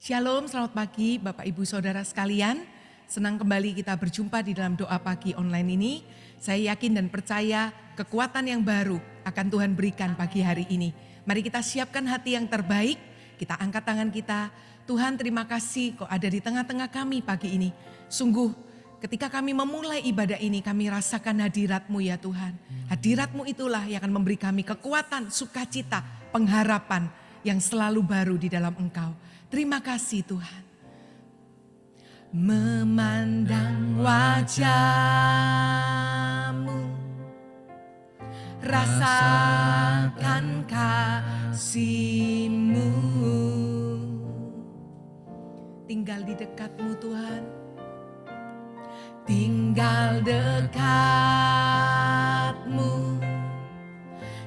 Shalom, selamat pagi Bapak Ibu Saudara sekalian. Senang kembali kita berjumpa di dalam doa pagi online ini. Saya yakin dan percaya kekuatan yang baru akan Tuhan berikan pagi hari ini. Mari kita siapkan hati yang terbaik, kita angkat tangan kita. Tuhan, terima kasih kau ada di tengah-tengah kami pagi ini. Sungguh ketika kami memulai ibadah ini, kami rasakan hadirat-Mu ya Tuhan. Hadirat-Mu itulah yang akan memberi kami kekuatan, sukacita, pengharapan yang selalu baru di dalam Engkau. Terima kasih Tuhan. Memandang wajah-Mu, rasakan kasih-Mu. Tinggal di dekat-Mu Tuhan. Tinggal dekat-Mu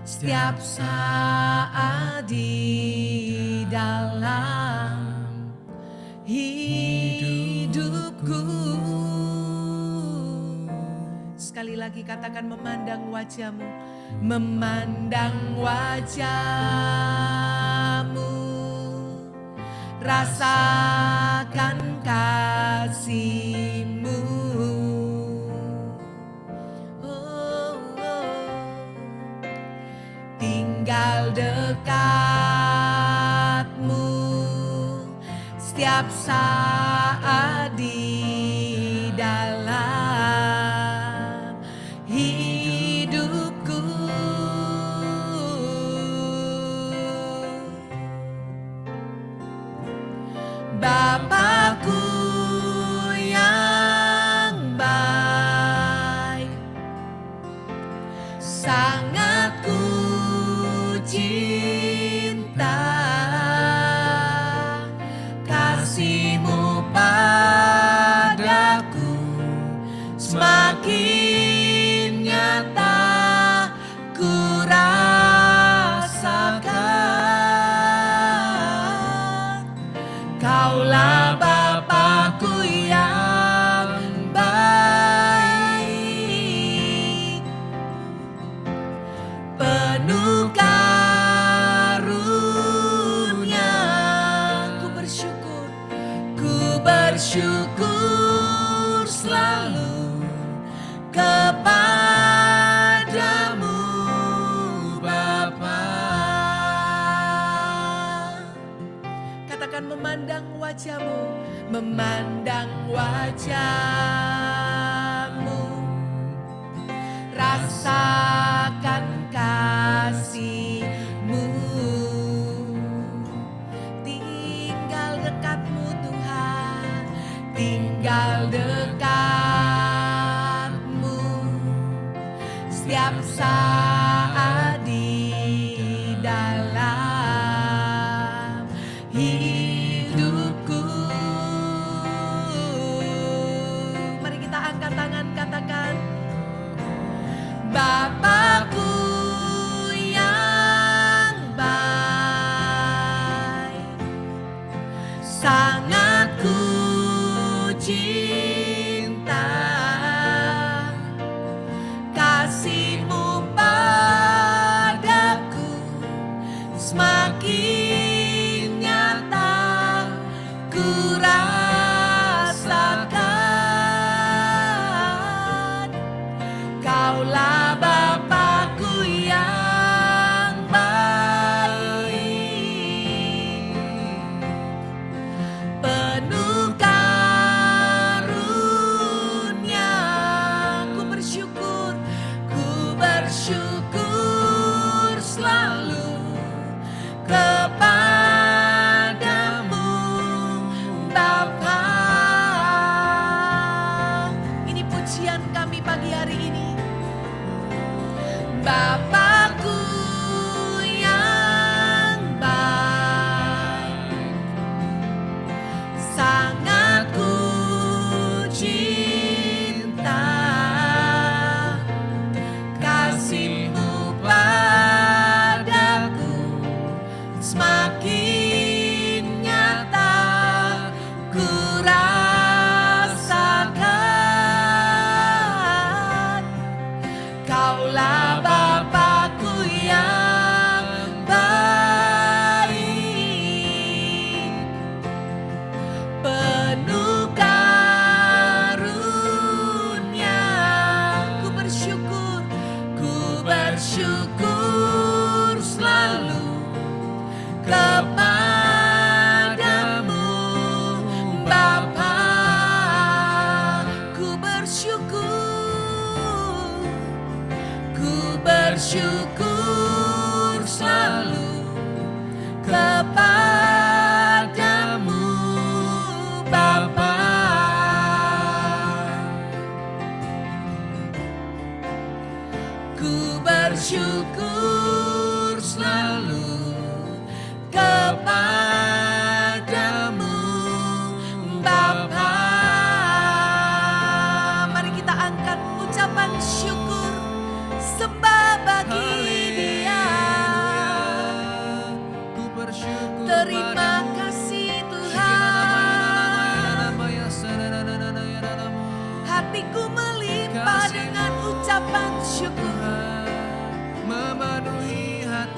setiap saat di dalam hidupku. Sekali lagi katakan memandang wajah-Mu, memandang wajah-Mu, rasakan kasih-Mu. Tinggal dekat-Mu setiap saat di dalam hidupku. Bapakku yang baik, sangat ku cinta, kasih-Mu padaku semakin nyata ku rasakan. Kaulah Bapakku yang baik, penuh karunia. Ku bersyukur selalu kepadamu Bapa. Katakan memandang wajah-Mu, memandang wajah-Mu, rasakan kasih-Mu. Tinggal dekat-Mu Tuhan, tinggal dekat-Mu setiap saat di dalam hidupku. Mari kita angkat tangan, katakan Bapakku yang baik, sangat ku cinta, kasih-Mu padaku semakin nyata ku rasakan. Kaulah Bapakku yang baik, penuh karunia. Ku bersyukur selalu kepadamu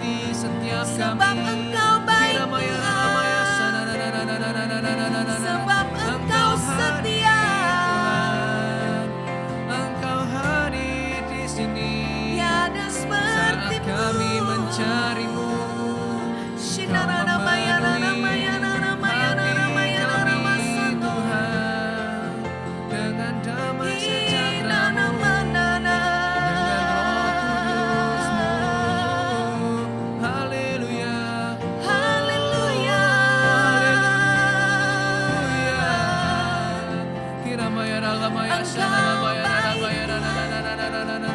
menemani setiap Sebab kami. Engkau baik Tuhan, sebab Engkau setia. Engkau hadir di sini Tiada saat seperti-Mu. kami mencari-Mu. Shinarana mayana mayana mayana mayana masano. Dengan damai Inana sejahtera-Mu, manana. dengan Roh Kudus-Mu. Haleluya, Haleluya. haleluya. Kiramaya ralamaya shanarabaya ralamaya rananananananana.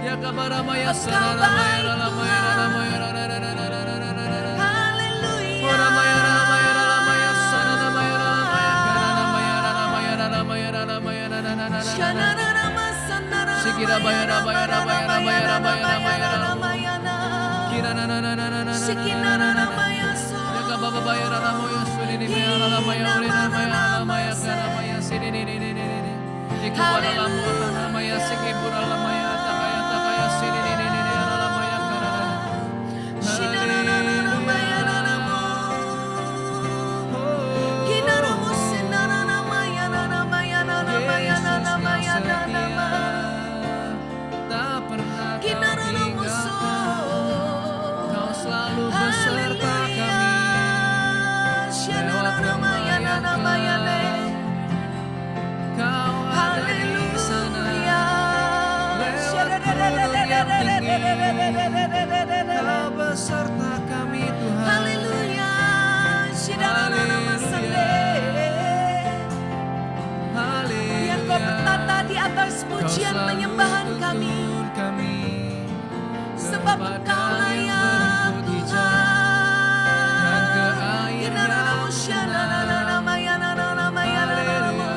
Ya kabaramaya shanarabaya ralamaya ralamaya rananananananana. Haleluya. Oramaya ralamaya ralamaya shanarabaya ralamaya karanamaya ralamaya ralamaya ralamaya rananananana. Shanarana masandara. Sikirabaya rabaya rabaya rabaya rabaya rabaya rabaya. Ramayana. Kirananananananana. Sikinarana mayaso. Ya kababaya ralamaya sulinimaya ralamaya ulinamaya ralamaya karamaya sinininininini. Ikubaralamaya ralamaya sikiburamaya takaya takaya sinininininini ralamaya karanana. Shinarana mayana mo. Kinarumo sinarana mayana mayana mayana mayana nama. Tak pernah kau Kinarumo so. tinggalkan. Kau selalu beserta Haleluya. kami. Shanarana mayana mayane. Kau ada di sana. Lewat gunung yang tinggi, Kau beserta kami Tuhan. Haleluya. Shinarana masande. Biar Kau bertata di atas Kau pujian selalu penyembahan kami. tuntun kami Sebab ke Engkau padang yang layak berbukit hijau dan ke Tuhan. air Kinarana yang musyanana tenang. mayana mayana. Haleluya.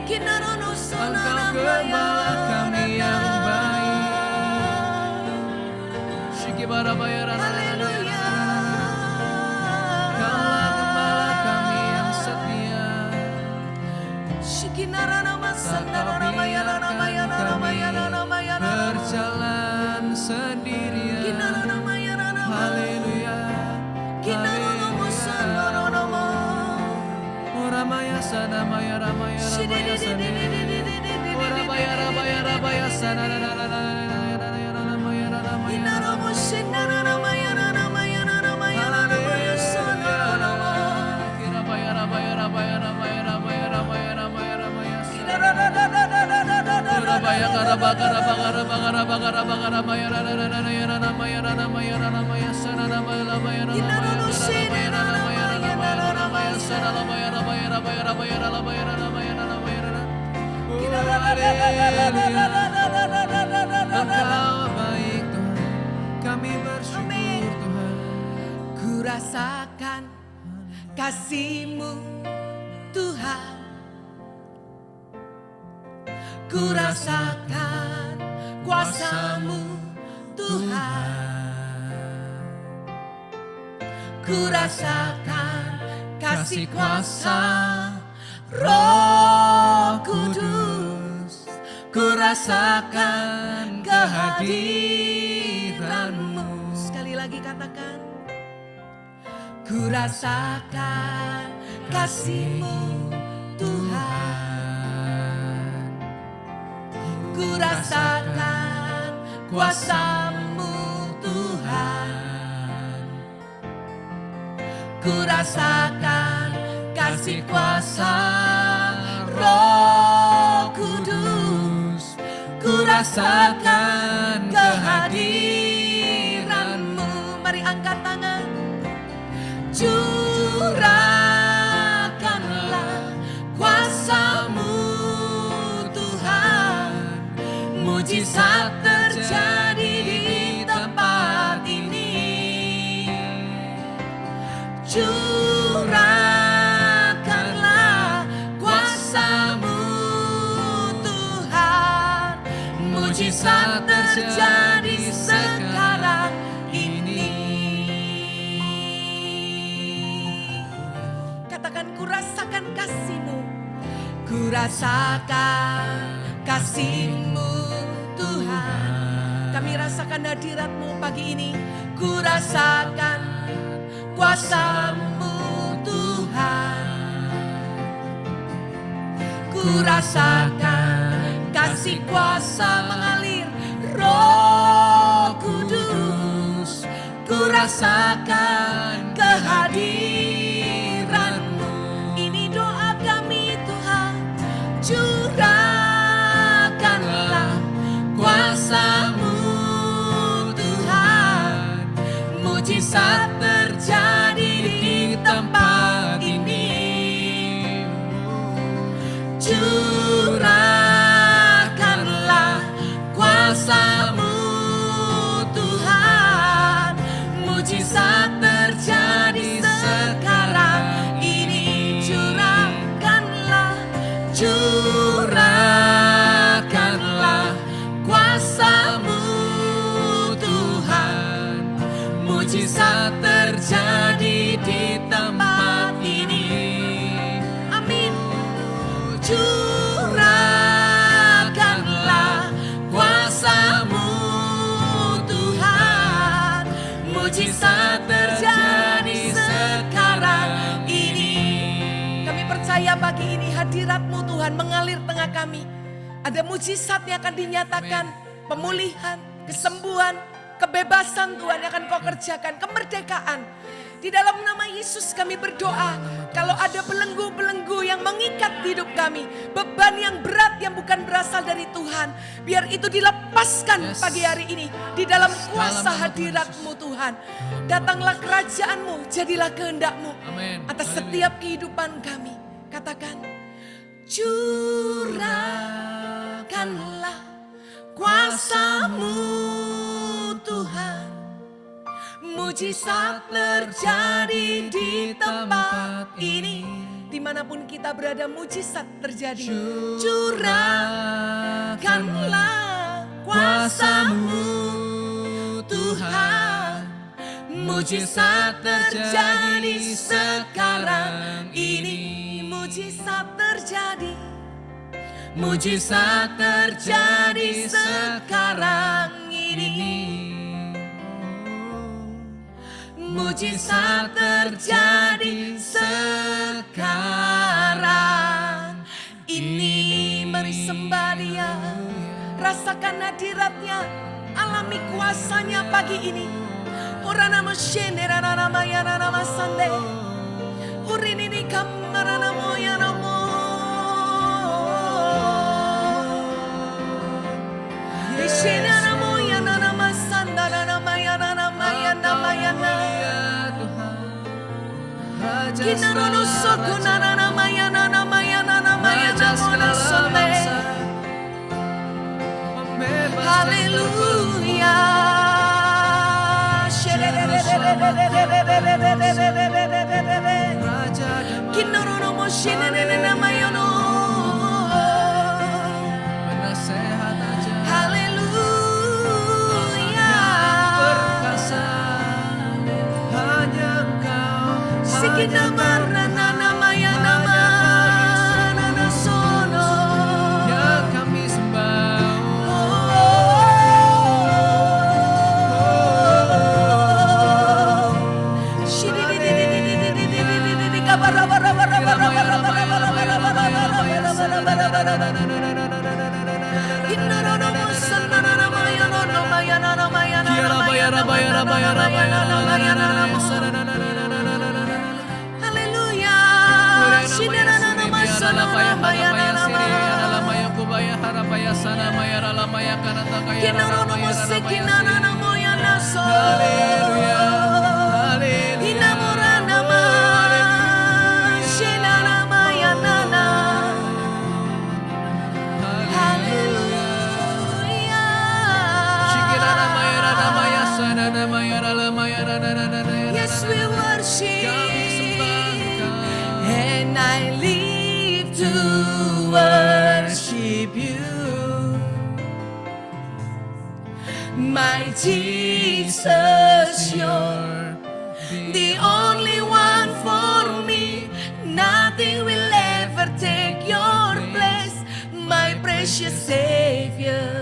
Kinarana Engkau sonana gembala kami yang baik. Haleluya. Kaulah gembala kami yang setia. Shikinarana Tak kau masandana mayana biarkan mayana kami mayana mayana. berjalan sendirian. Kinarana mayana Haleluya. Kinarana musandana mo. Oramaya sana maya ramaya ramaya sana. Orabaya rabaya rabaya sana na na na na na na na na maya ramaya. Kinarana musyanana mayana mayana mayana mayana sonana mo. Kirabaya rabaya rabaya rabaya rabaya rabaya rabaya rabaya sana. Orabaya karaba karaba karaba karaba karaba karabaya ra ra ra ra ra ra ra maya ra ra maya ra ra maya sana ra maya ra maya ra ra maya ra ra maya ra ra maya ra ra maya ra ra maya sana ra maya ra maya ra maya ra maya ra ra maya ra ra maya ra ra maya ra ra. Haleluya. Engkau baik Tuhan, kami bersyukur Tuhan. Ku rasakan kasih-Mu Tuhan. Ku rasakan kuasa-Mu Tuhan. Ku rasakan kasih kuasa Roh Kudus. Ku rasakan kehadiran-Mu. Sekali lagi katakan. Ku rasakan kasih-Mu Tuhan. Ku rasakan kuasa-Mu Tuhan. Ku rasakan kasih kuasa Roh Kudus. Ku rasakan kehadiran-Mu. Mari angkat tangan. Curahkanlah kuasa-Mu Tuhan. Mujizat terjadi di tempat ini. Curahkanlah kuasa-Mu Tuhan. Mujizat terjadi sekarang ini. Katakan, ku rasakan kasih-Mu. Ku rasakan kasih-Mu Tuhan. Kami rasakan hadirat-Mu pagi ini. Ku rasakan kuasa-Mu Tuhan. Ku rasakan kasih kuasa mengalir, Roh Kudus. Ku rasakan kehadiran-Mu. Ini doa kami Tuhan. Curahkanlah kuasa-Mu Tuhan. Mujizat terjadi di tempat ini. Curahkanlah kuasa-Mu Tuhan. Mujizat terjadi sekarang ini. Curahkanlah kuasa-Mu Tuhan. Mujizat terjadi di tempat ini. Amin. Curahkanlah kuasa-Mu Tuhan. Mujizat terjadi sekarang ini. Kami percaya pagi ini hadirat-Mu Tuhan mengalir tengah kami. Ada mujizat yang akan dinyatakan. Pemulihan, kesembuhan, kebebasan Tuhan yang akan Kau kerjakan. Kemerdekaan. Di dalam nama Yesus kami berdoa. Kalau ada belenggu-belenggu yang mengikat hidup kami. Beban yang berat yang bukan berasal dari Tuhan. Biar itu dilepaskan pagi hari ini. Di dalam kuasa hadirat-Mu Tuhan. Datanglah kerajaan-Mu. Jadilah kehendak-Mu. Atas setiap kehidupan kami. Katakan. Curahkanlah kuasa-Mu Tuhan. Mujizat terjadi di tempat ini. Dimanapun kita berada mujizat terjadi. Curahkanlah kuasa-Mu Tuhan. Mujizat terjadi sekarang ini. Mujizat terjadi. Mujizat terjadi sekarang ini. Mujizat terjadi sekarang ini. Mari sembah Dia. Rasakan hadirat-Nya. Alami kuasanya pagi ini. Urana masyene rana maya rana masande. Urini ni kamara namo ya namo. Ishina namo ya nana masanda rana maya rana maya nama ya na. Kinarono soko nana maya nana maya namo na sonde. Haleluya. Kinorono moshine nama yono. Penasehat aja. Haleluya. Perkasa hanya Engkau. Sikina marna nama ya nama nana sono. Yang kami sembah. Haleluya. Yes, we worship, and I live to worship you, my Jesus. You're the only one for me. Nothing will ever take your place, my precious Savior.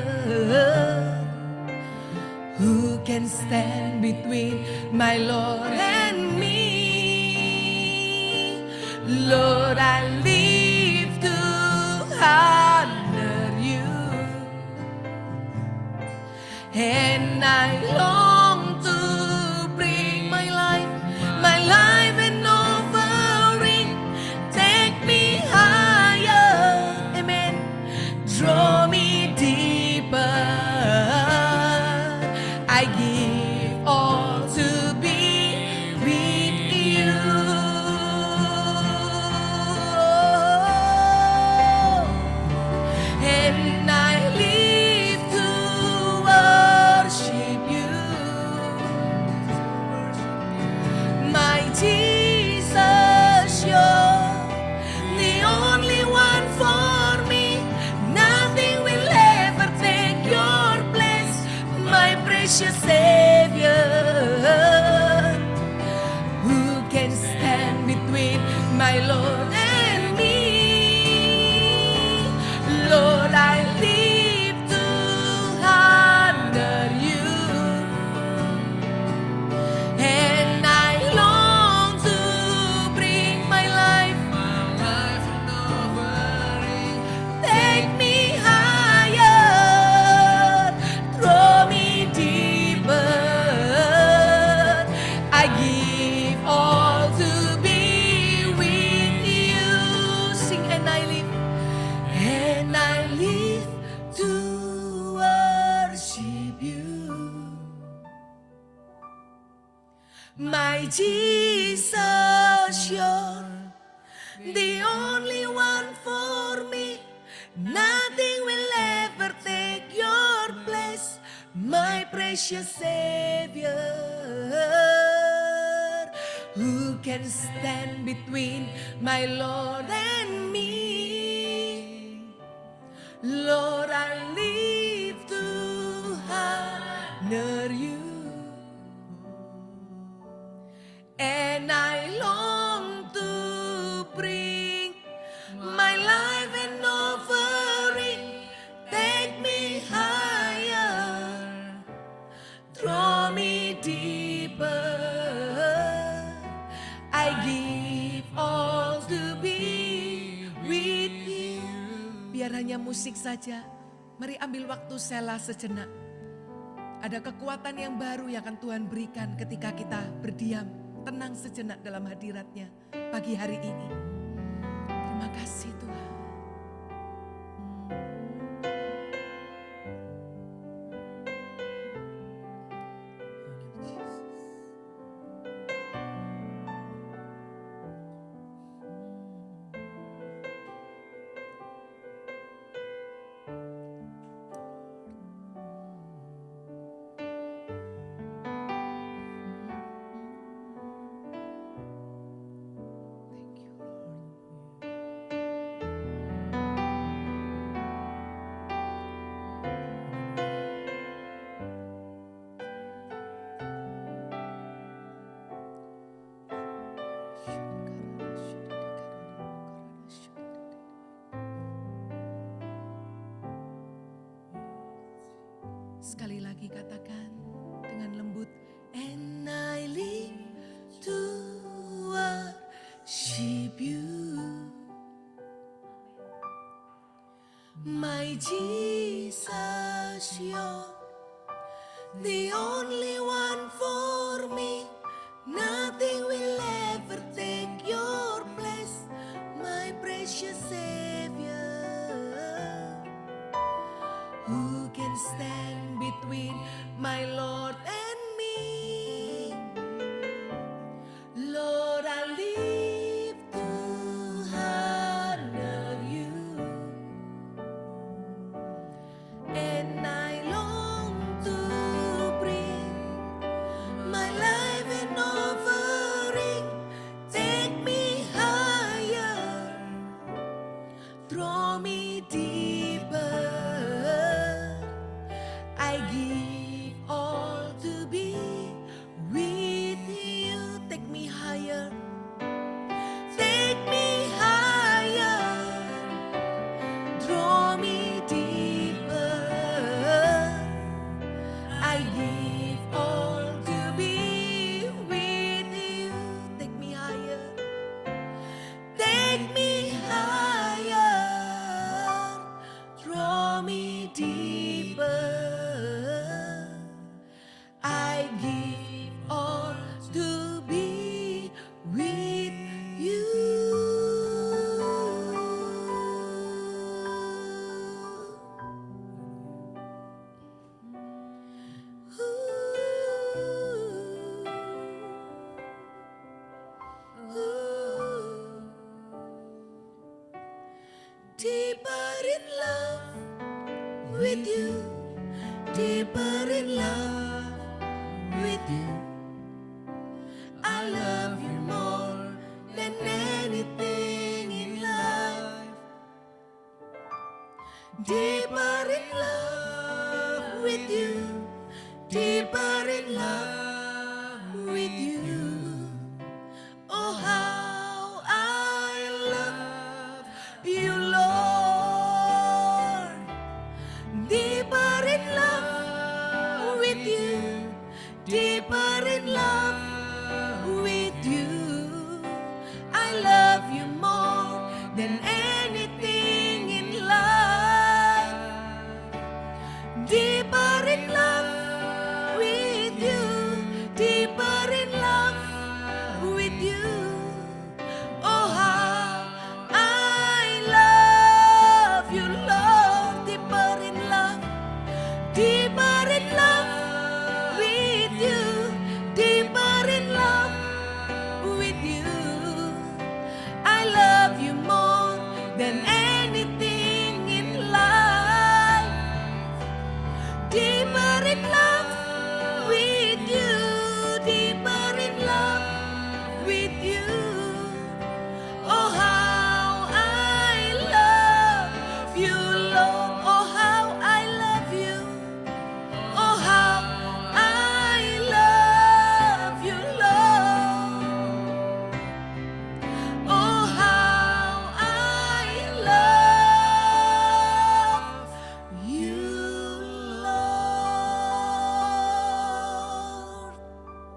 can stand between my Lord and me? Lord, I live to honor you, and I long to bring my life an offering. Take me higher, amen. Draw me deeper. I give all to be with you. And I live to worship you, my Jesus. You're the only one for me. Nothing will ever take your place, my precious Savior. Who can stand between my Lord and me? Lord, I live to honor you, and I long to bring my life an offering. Take me higher, draw me deeper. I give all to be with you. Sing, and I live to worship you, my Jesus. You're the only one for me. Nothing will ever take your place, my precious Savior. Who can stand between my Lord and me? Lord, I live to honor you, and I long to bring my life an offering. Take me higher, draw me deeper. I give all to be with you. Biar hanya musik saja, mari ambil waktu sela sejenak. Ada kekuatan yang baru yang akan Tuhan berikan ketika kita berdiam, tenang sejenak dalam hadirat-Nya pagi hari ini. Terima kasih Tuhan. Sekali lagi katakan dengan lembut, and I live to worship you, my Jesus. You're the only one for me. Nothing will ever take your place, my precious Savior. Who can stand between my Lord and me? Lord, I live to honor you, and I long to bring my life an offering. Take me higher, draw me deeper. I give all to be with you. Take me higher, take me higher, draw me deeper. I give all deeper in love with you, deeper in love with you. I love you more than anything in life. Deeper in love with you, deeper in love with you. Oh, how I love you, Lord. Deeper in love with you, deeper in love with you. I love you more than anything in life. Deeper in love with you, deeper in love with you. Oh, how I love you, Lord. Deeper in love, deeper in love with you, deeper in love with you. I love you more than anything in life. Deeper in love with you, deeper in love with you. Oh, how I love you, Lord. Oh, how I love you. Oh, how I love you, Lord. Oh, how I love you, Lord.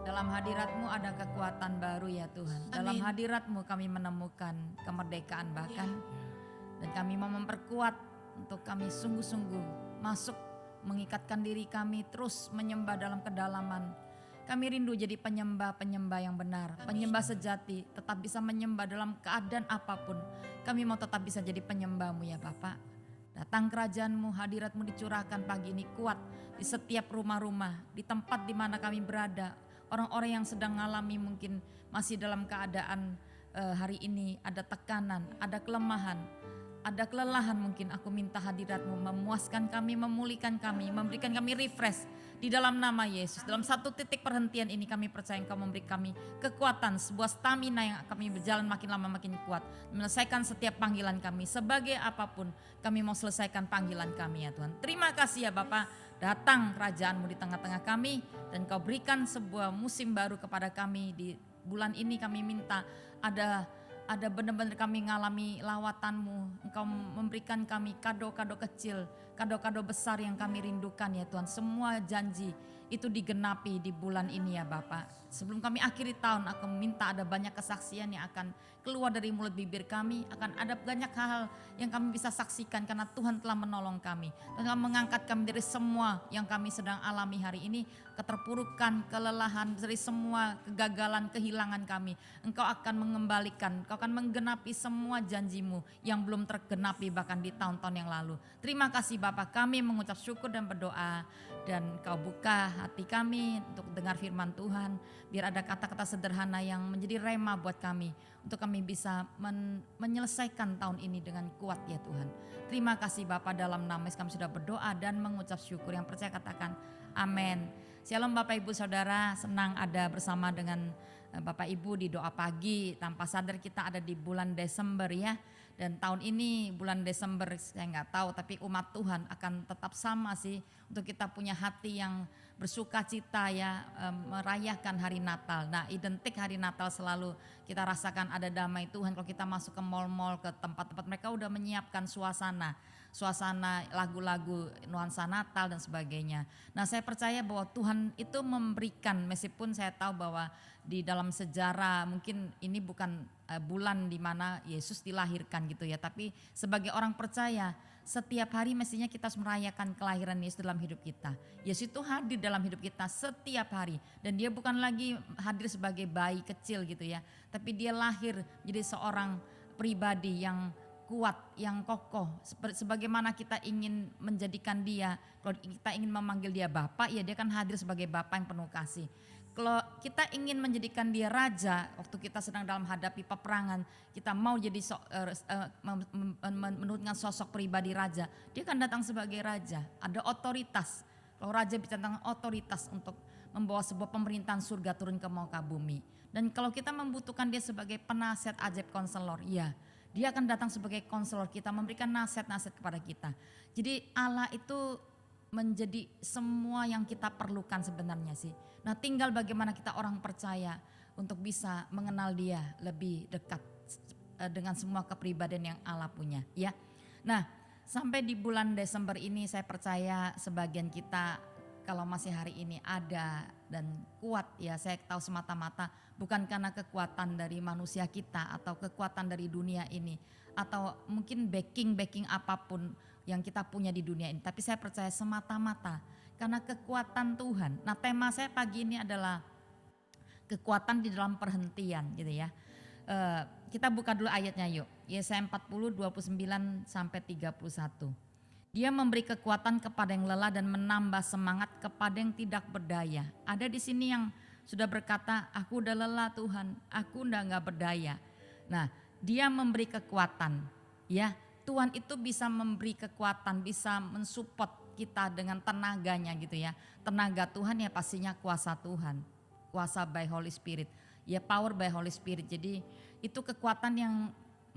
Dalam hadirat-Mu ada kekuatan baru ya Tuhan. Dalam hadirat-Mu kami menemukan kemerdekaan bahkan. Dan kami mau memperkuat untuk kami sungguh-sungguh masuk mengikatkan diri kami terus menyembah dalam kedalaman. Kami rindu jadi penyembah-penyembah yang benar, penyembah sejati, tetap bisa menyembah dalam keadaan apapun. Kami mau tetap bisa jadi penyembah-Mu ya Bapak. Datang kerajaan-Mu, hadirat-Mu dicurahkan pagi ini kuat di setiap rumah-rumah, di tempat di mana kami berada. Orang-orang yang sedang mengalami mungkin masih dalam keadaan hari ini ada tekanan, ada kelemahan, ada kelelahan mungkin. Aku minta hadirat-Mu memuaskan kami, memulihkan kami, memberikan kami refresh di dalam nama Yesus. Dalam satu titik perhentian ini kami percaya Engkau memberi kami kekuatan, sebuah stamina yang kami berjalan makin lama makin kuat. Menyelesaikan setiap panggilan kami, sebagai apapun kami mau selesaikan panggilan kami ya Tuhan. Terima kasih ya Bapak, datang kerajaan-Mu di tengah-tengah kami dan Kau berikan sebuah musim baru kepada kami. Di bulan ini kami minta ada benar-benar kami mengalami lawatan-Mu. Engkau memberikan kami kado-kado kecil, kado-kado besar yang kami rindukan ya Tuhan. Semua janji itu digenapi di bulan ini ya Bapak. Sebelum kami akhiri tahun, aku minta ada banyak kesaksian yang akan keluar dari mulut bibir kami. Akan ada banyak hal yang kami bisa saksikan karena Tuhan telah menolong kami. Tuhan telah mengangkat kami dari semua yang kami sedang alami hari ini. Keterpurukan, kelelahan, dari semua kegagalan, kehilangan kami. Engkau akan mengembalikan, Engkau akan menggenapi semua janji-Mu yang belum tergenapi bahkan di tahun-tahun yang lalu. Terima kasih Bapak, kami mengucap syukur dan berdoa. Dan Kau buka hati kami untuk dengar firman Tuhan. Biar ada kata-kata sederhana yang menjadi rema buat kami. Untuk kami bisa menyelesaikan tahun ini dengan kuat ya Tuhan. Terima kasih Bapak, dalam nama Yesus kami sudah berdoa dan mengucap syukur. Yang percaya katakan amin. Shalom Bapak Ibu Saudara, senang ada bersama dengan Bapak Ibu di doa pagi. Tanpa sadar kita ada di bulan Desember ya. Dan tahun ini bulan Desember saya nggak tahu, tapi umat Tuhan akan tetap sama sih. Untuk kita punya hati yang bersuka cita ya, merayakan hari Natal. Nah, identik hari Natal selalu kita rasakan ada damai Tuhan. Kalau kita masuk ke mal-mal, ke tempat-tempat, mereka udah menyiapkan suasana lagu-lagu nuansa Natal dan sebagainya. Nah, saya percaya bahwa Tuhan itu memberikan, meskipun saya tahu bahwa di dalam sejarah mungkin ini bukan bulan di mana Yesus dilahirkan gitu ya, tapi sebagai orang percaya setiap hari mestinya kita harus merayakan kelahiran Yesus dalam hidup kita. Yesus itu hadir dalam hidup kita setiap hari, dan dia bukan lagi hadir sebagai bayi kecil gitu ya, tapi dia lahir jadi seorang pribadi yang kuat, yang kokoh. Sebagaimana kita ingin menjadikan dia, kalau kita ingin memanggil dia Bapa, ya dia kan hadir sebagai Bapa yang penuh kasih. Kalau kita ingin menjadikan dia raja, waktu kita sedang dalam hadapi peperangan, kita mau jadi menurunkan sosok pribadi raja, dia akan datang sebagai raja. Ada otoritas. Kalau raja bicara tentang otoritas untuk membawa sebuah pemerintahan surga turun ke muka bumi. Dan kalau kita membutuhkan dia sebagai penasihat ajaib konselor, ya dia akan datang sebagai konselor kita, memberikan nasihat-nasihat kepada kita. Jadi Allah itu menjadi semua yang kita perlukan sebenarnya sih. Nah, tinggal bagaimana kita orang percaya untuk bisa mengenal dia lebih dekat dengan semua kepribadian yang Allah punya, ya. Nah, sampai di bulan Desember ini saya percaya sebagian kita kalau masih hari ini ada dan kuat, ya saya tahu semata-mata bukan karena kekuatan dari manusia kita atau kekuatan dari dunia ini atau mungkin backing apapun yang kita punya di dunia ini, tapi saya percaya semata-mata karena kekuatan Tuhan. Nah, tema saya pagi ini adalah kekuatan di dalam perhentian gitu ya. Kita buka dulu ayatnya yuk. Yesaya 40 29 sampai 31. Dia memberi kekuatan kepada yang lelah dan menambah semangat kepada yang tidak berdaya. Ada di sini yang sudah berkata, aku udah lelah Tuhan, aku udah gak berdaya. Nah, dia memberi kekuatan, ya. Tuhan itu bisa memberi kekuatan, bisa mensupport kita dengan tenaganya gitu ya. Tenaga Tuhan ya pastinya kuasa Tuhan, kuasa by Holy Spirit, ya power by Holy Spirit. Jadi itu kekuatan yang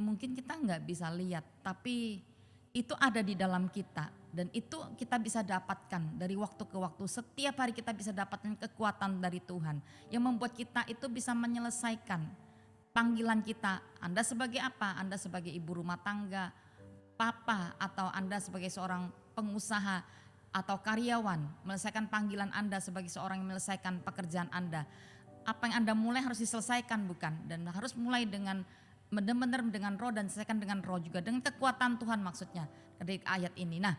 mungkin kita nggak bisa lihat, tapi itu ada di dalam kita dan itu kita bisa dapatkan dari waktu ke waktu. Setiap hari kita bisa dapatkan kekuatan dari Tuhan yang membuat kita itu bisa menyelesaikan panggilan kita. Anda sebagai apa? Anda sebagai ibu rumah tangga, papa, atau Anda sebagai seorang pengusaha atau karyawan, menyelesaikan panggilan Anda sebagai seorang yang menyelesaikan pekerjaan Anda. Apa yang Anda mulai harus diselesaikan bukan? Dan harus mulai dengan benar-benar dengan roh dan selesaikan dengan roh juga. Dengan kekuatan Tuhan maksudnya dari ayat ini. Nah,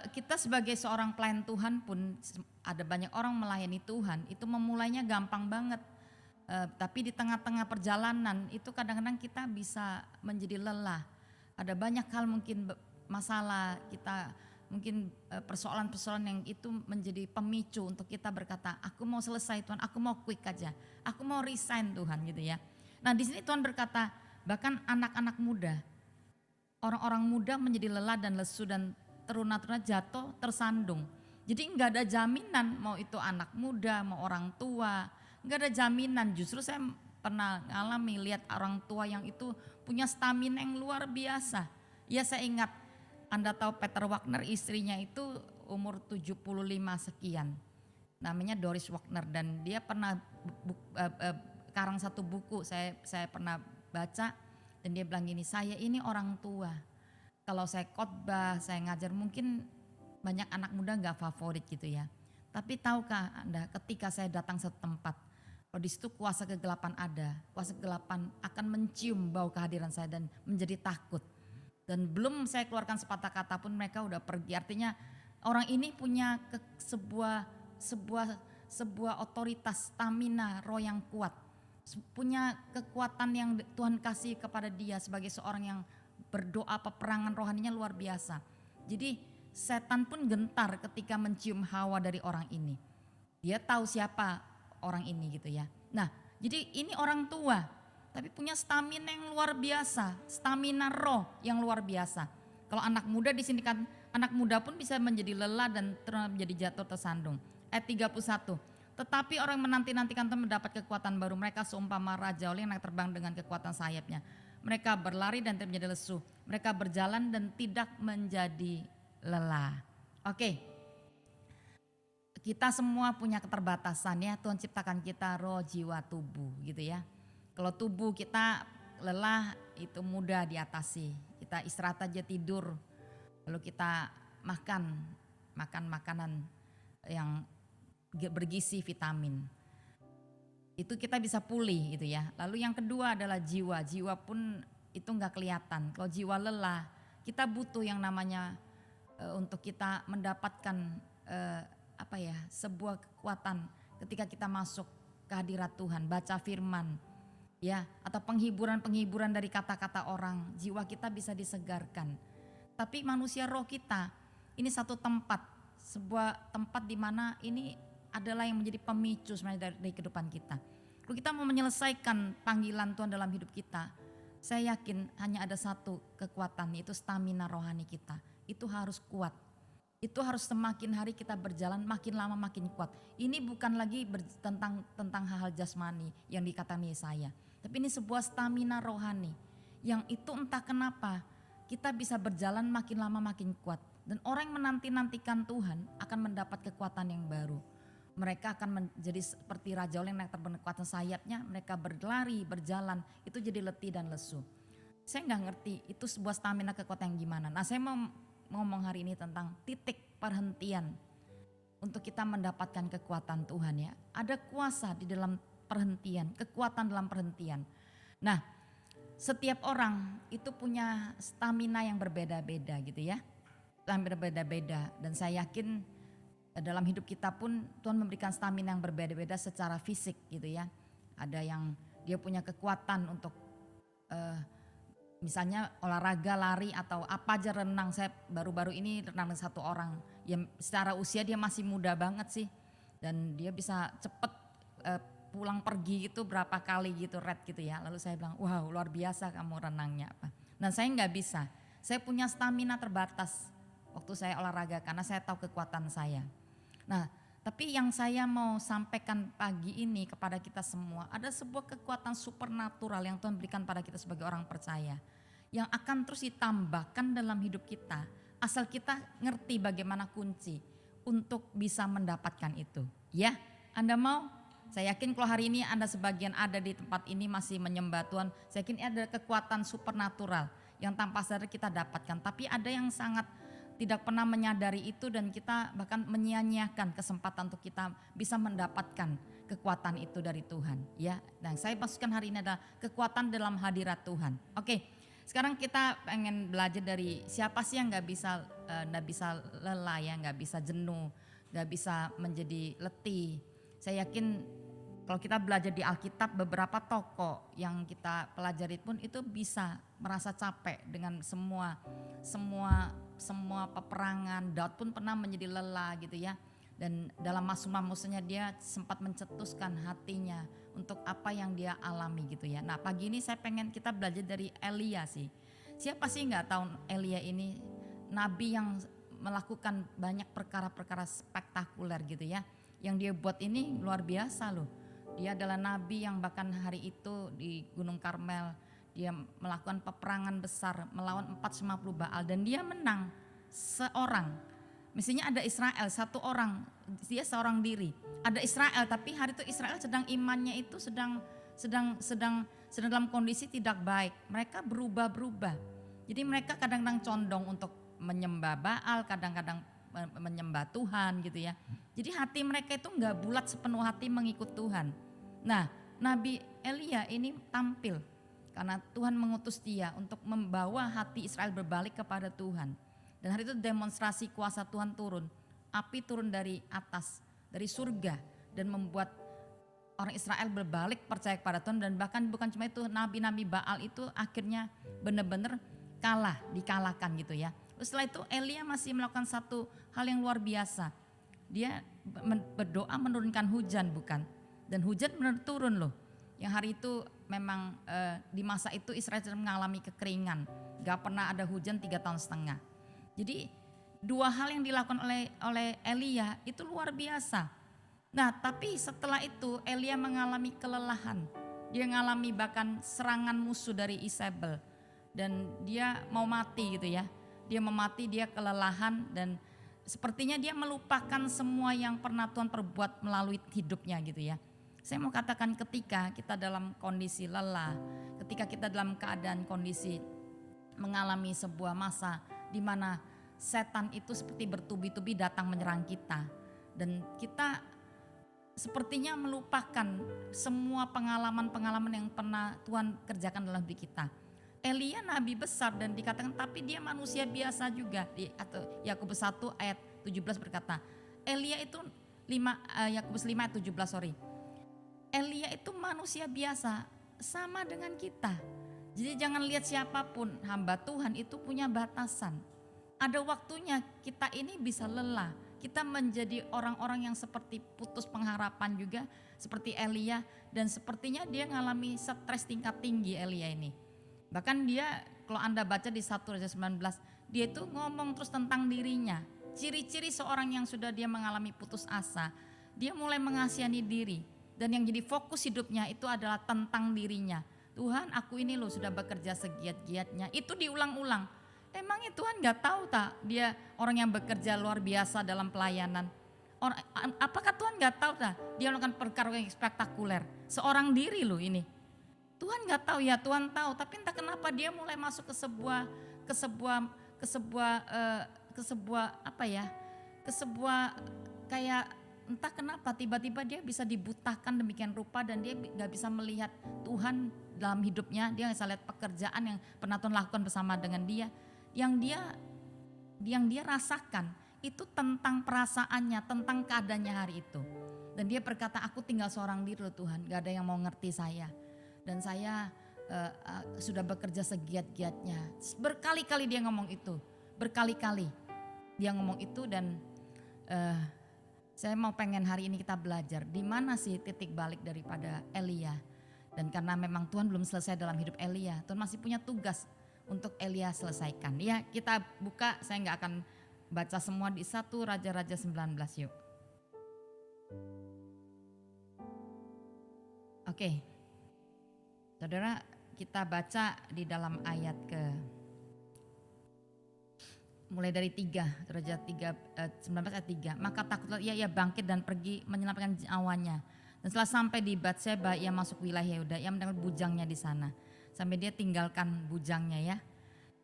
kita sebagai seorang pelayan Tuhan pun ada banyak orang melayani Tuhan. Itu memulainya gampang banget. Tapi di tengah-tengah perjalanan itu kadang-kadang kita bisa menjadi lelah. Ada banyak hal mungkin masalah kita, mungkin persoalan-persoalan yang itu menjadi pemicu untuk kita berkata, aku mau selesai Tuhan, aku mau quick aja, aku mau resign Tuhan gitu ya. Nah di sini Tuhan berkata, bahkan anak-anak muda, orang-orang muda menjadi lelah dan lesu dan teruna-teruna jatuh tersandung. Jadi nggak ada jaminan mau itu anak muda, mau orang tua, nggak ada jaminan. Justru saya pernah ngalami lihat orang tua yang itu punya stamina yang luar biasa. Ya saya ingat, Anda tahu Peter Wagner istrinya itu umur 75 sekian. Namanya Doris Wagner dan dia pernah karang satu buku saya pernah baca dan dia bilang gini, saya ini orang tua. Kalau saya khotbah, saya ngajar mungkin banyak anak muda gak favorit gitu ya. Tapi tahukah Anda ketika saya datang satu tempat, kalau di situ kuasa kegelapan ada, kuasa kegelapan akan mencium bau kehadiran saya dan menjadi takut. Dan belum saya keluarkan sepatah kata pun mereka udah pergi. Artinya orang ini punya sebuah otoritas, stamina, roh yang kuat. Punya kekuatan yang Tuhan kasih kepada dia sebagai seorang yang berdoa, peperangan rohaninya luar biasa. Jadi setan pun gentar ketika mencium hawa dari orang ini. Dia tahu siapa orang ini gitu ya. Nah jadi ini orang tua tapi punya stamina yang luar biasa, stamina roh yang luar biasa. Kalau anak muda di sini kan, anak muda pun bisa menjadi lelah dan menjadi jatuh tersandung. Ayat 31, tetapi orang menanti-nantikan Tuhan mendapat kekuatan baru, mereka seumpama raja oleh yang terbang dengan kekuatan sayapnya. Mereka berlari dan tidak menjadi lesu, mereka berjalan dan tidak menjadi lelah. Oke. Kita semua punya keterbatasan ya, Tuhan ciptakan kita roh, jiwa, tubuh gitu ya. Kalau tubuh kita lelah itu mudah diatasi. Kita istirahat aja tidur, lalu kita makan makanan yang bergizi vitamin. Itu kita bisa pulih gitu ya. Lalu yang kedua adalah jiwa. Jiwa pun itu nggak kelihatan. Kalau jiwa lelah, kita butuh yang namanya untuk kita mendapatkan sebuah kekuatan ketika kita masuk ke hadirat Tuhan, baca firman ya, atau penghiburan dari kata-kata orang, jiwa kita bisa disegarkan. Tapi manusia roh kita ini satu tempat, sebuah tempat di mana ini adalah yang menjadi pemicu sebenarnya dari kehidupan kita. Kalau kita mau menyelesaikan panggilan Tuhan dalam hidup kita, saya yakin hanya ada satu kekuatan, yaitu stamina rohani kita. Itu harus kuat. Itu harus semakin hari kita berjalan makin lama makin kuat. Ini bukan lagi tentang hal-hal jasmani yang dikatakan Yesaya. Tapi ini sebuah stamina rohani. Yang itu entah kenapa kita bisa berjalan makin lama makin kuat. Dan orang yang menanti-nantikan Tuhan akan mendapat kekuatan yang baru. Mereka akan menjadi seperti raja yang naik terbang kekuatan sayapnya. Mereka berlari, berjalan, itu jadi letih dan lesu. Saya nggak ngerti itu sebuah stamina kekuatan yang gimana. Nah, saya mau ngomong hari ini tentang titik perhentian untuk kita mendapatkan kekuatan Tuhan ya. Ada kuasa di dalam perhentian, kekuatan dalam perhentian. Nah, setiap orang itu punya stamina yang berbeda-beda gitu ya. Yang berbeda-beda, dan saya yakin dalam hidup kita pun Tuhan memberikan stamina yang berbeda-beda secara fisik gitu ya. Ada yang dia punya kekuatan untuk misalnya olahraga, lari atau apa aja, renang. Saya baru-baru ini renang dengan satu orang yang secara usia dia masih muda banget sih. Dan dia bisa cepet pulang pergi gitu berapa kali gitu red gitu ya. Lalu saya bilang, wow luar biasa kamu renangnya apa. Nah saya nggak bisa, saya punya stamina terbatas waktu saya olahraga karena saya tahu kekuatan saya. Nah tapi yang saya mau sampaikan pagi ini kepada kita semua, ada sebuah kekuatan supernatural yang Tuhan berikan pada kita sebagai orang percaya. Yang akan terus ditambahkan dalam hidup kita, asal kita ngerti bagaimana kunci untuk bisa mendapatkan itu. Ya, Anda mau? Saya yakin kalau hari ini Anda sebagian ada di tempat ini masih menyembah Tuhan, saya yakin ada kekuatan supernatural yang tanpa sadar kita dapatkan. Tapi ada yang sangat tidak pernah menyadari itu dan kita bahkan menyia-nyiakan kesempatan untuk kita bisa mendapatkan kekuatan itu dari Tuhan. Ya, dan saya maksudkan hari ini adalah kekuatan dalam hadirat Tuhan. Oke, sekarang kita pengen belajar dari siapa sih yang nggak bisa lelah ya, nggak bisa jenuh, nggak bisa menjadi letih. Saya yakin kalau kita belajar di Alkitab, beberapa tokoh yang kita pelajari pun itu bisa merasa capek dengan semua peperangan. Daud pun pernah menjadi lelah gitu ya. Dan dalam Mazmur-Mazmurnya dia sempat mencetuskan hatinya untuk apa yang dia alami gitu ya. Nah pagi ini saya pengen kita belajar dari Elia sih. Siapa sih nggak tahu Elia ini nabi yang melakukan banyak perkara-perkara spektakuler gitu ya. Yang dia buat ini luar biasa loh. Dia adalah nabi yang bahkan hari itu di Gunung Karmel dia melakukan peperangan besar melawan 450 Baal dan dia menang seorang. Mestinya ada Israel satu orang, dia seorang diri. Ada Israel tapi hari itu Israel sedang imannya itu sedang dalam kondisi tidak baik. Mereka berubah-berubah. Jadi mereka kadang-kadang condong untuk menyembah Baal, kadang-kadang menyembah Tuhan gitu ya. Jadi hati mereka itu enggak bulat sepenuh hati mengikut Tuhan. Nah, Nabi Elia ini tampil karena Tuhan mengutus dia untuk membawa hati Israel berbalik kepada Tuhan. Dan hari itu demonstrasi kuasa Tuhan turun. Api turun dari atas, dari surga dan membuat orang Israel berbalik percaya kepada Tuhan. Dan bahkan bukan cuma itu, nabi-nabi Baal itu akhirnya benar-benar dikalahkan gitu ya. Terus setelah itu Elia masih melakukan satu hal yang luar biasa. Dia berdoa menurunkan hujan bukan? Dan hujan benar turun loh. Yang hari itu memang di masa itu Israel sedang mengalami kekeringan. Gak pernah ada hujan 3,5 tahun. Jadi dua hal yang dilakukan oleh Elia itu luar biasa. Nah tapi setelah itu Elia mengalami kelelahan. Dia mengalami bahkan serangan musuh dari Isabel. Dan dia mau mati gitu ya. Dia mau mati, dia kelelahan dan sepertinya dia melupakan semua yang pernah Tuhan perbuat melalui hidupnya gitu ya. Saya mau katakan ketika kita dalam kondisi lelah, ketika kita dalam keadaan kondisi mengalami sebuah masa di mana setan itu seperti bertubi-tubi datang menyerang kita. Dan kita sepertinya melupakan semua pengalaman-pengalaman yang pernah Tuhan kerjakan dalam diri kita. Elia nabi besar dan dikatakan tapi dia manusia biasa juga. Atau Yakobus 1 ayat 17 berkata, Elia itu Yakobus 5 ayat 17 sorry. Elia itu manusia biasa sama dengan kita. Jadi jangan lihat siapapun, hamba Tuhan itu punya batasan. Ada waktunya kita ini bisa lelah, kita menjadi orang-orang yang seperti putus pengharapan juga seperti Elia, dan sepertinya dia ngalami stres tingkat tinggi Elia ini. Bahkan dia kalau Anda baca di 1 Raja 19, dia itu ngomong terus tentang dirinya. Ciri-ciri seorang yang sudah dia mengalami putus asa, dia mulai mengasihani diri. Dan yang jadi fokus hidupnya itu adalah tentang dirinya. Tuhan, aku ini loh sudah bekerja segiat-giatnya. Itu diulang-ulang. Emangnya Tuhan gak tahu tak dia orang yang bekerja luar biasa dalam pelayanan? Apakah Tuhan gak tahu tak dia melakukan perkara yang spektakuler? Seorang diri loh ini. Tuhan gak tahu ya, Tuhan tahu. Tapi entah kenapa dia mulai masuk ke sebuah kayak entah kenapa tiba-tiba dia bisa dibutakan demikian rupa, dan dia gak bisa melihat Tuhan dalam hidupnya. Dia gak bisa lihat pekerjaan yang pernah Tuhan lakukan bersama dengan dia. Yang dia rasakan itu tentang perasaannya, tentang keadaannya hari itu. Dan dia berkata, aku tinggal seorang diri loh Tuhan, gak ada yang mau ngerti saya. Dan saya sudah bekerja segiat-giatnya. Berkali-kali dia ngomong itu, berkali-kali dia ngomong itu. Dan saya mau pengen hari ini kita belajar di mana sih titik balik daripada Elia. Dan karena memang Tuhan belum selesai dalam hidup Elia, Tuhan masih punya tugas untuk Elia selesaikan. Ya, kita buka, saya nggak akan baca semua di 1 Raja-Raja 19 yuk. Oke. Saudara, kita baca di dalam ayat mulai dari 3, Raja 19 ayat 3. Maka takutlah ia bangkit dan pergi menyelamatkan nyawanya. Dan setelah sampai di Batseba, ia masuk wilayah Yehuda, ia mendengar bujangnya di sana. Sampai dia tinggalkan bujangnya ya.